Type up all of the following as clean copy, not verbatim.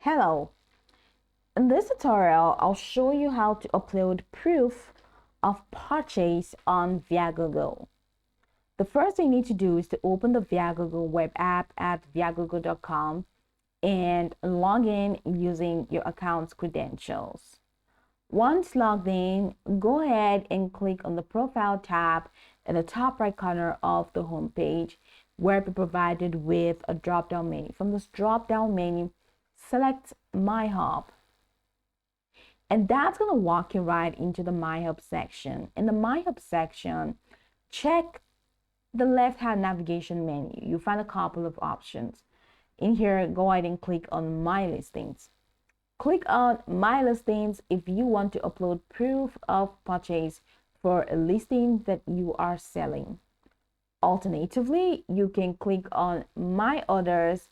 Hello, in this tutorial, I'll show you how to upload proof of purchase on Viagogo. The first thing you need to do is to open the Viagogo web app at viagogo.com and log in using your account's credentials. Once logged in, go ahead and click on the Profile tab in the top right corner of the home page, where you're provided with a drop-down menu. From this drop-down menu, select My Hub. And that's going to walk you right into the My Hub section. In the My Hub section, check the left-hand navigation menu. You'll find a couple of options. In here, go ahead and click on My Listings. Click on My Listings if you want to upload proof of purchase for a listing that you are selling. Alternatively, you can click on My Orders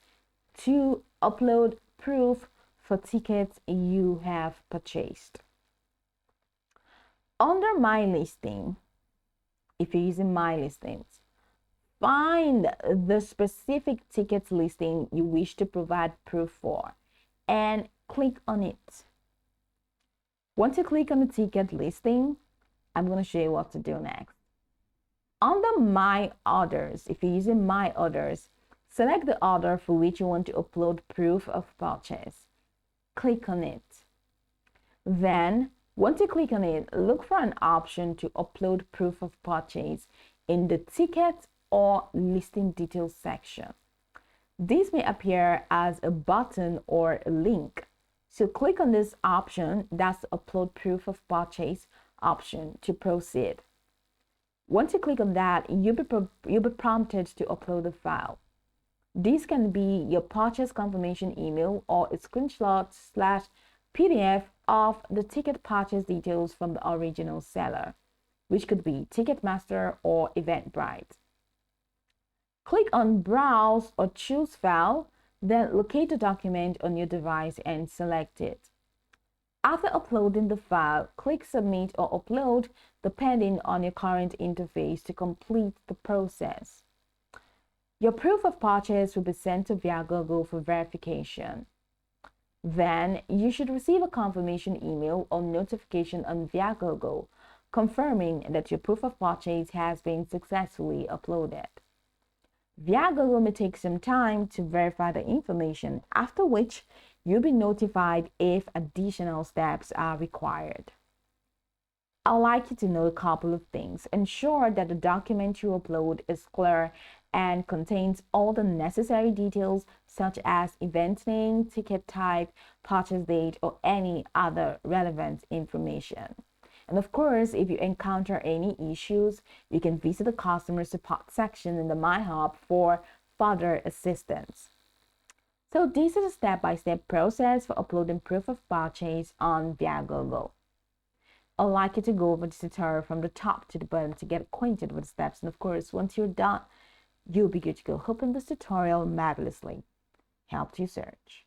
to upload proof for tickets you have purchased. Under My Listing, if you're using My Listings, find the specific ticket listing you wish to provide proof for and click on it. Once you click on the ticket listing, I'm going to show you what to do next. Under My Orders, if you're using My Orders, select the order for which you want to upload proof of purchase. Click on it. Then, once you click on it, look for an option to upload proof of purchase in the ticket or listing details section. This may appear as a button or a link. So click on this option, that's the upload proof of purchase option, to proceed. Once you click on that, you'll be prompted to upload the file. This can be your purchase confirmation email or a screenshot/PDF of the ticket purchase details from the original seller, which could be Ticketmaster or Eventbrite. Click on Browse or Choose File, then locate the document on your device and select it. After uploading the file, click Submit or Upload, depending on your current interface, to complete the process. Your proof of purchase will be sent to Viagogo for verification. Then, you should receive a confirmation email or notification on Viagogo confirming that your proof of purchase has been successfully uploaded. Viagogo may take some time to verify the information, after which you'll be notified if additional steps are required. I'd like you to know a couple of things. Ensure that the document you upload is clear and contains all the necessary details such as event name, ticket type, purchase date, or any other relevant information. And of course, if you encounter any issues, you can visit the customer support section in the My Hub for further assistance. So this is a step-by-step process for uploading proof of purchase on Viagogo. I'd like you to go over this tutorial from the top to the bottom to get acquainted with the steps. And of course, once you're done, you'll be good to go. Hoping this tutorial marvelously helped you search.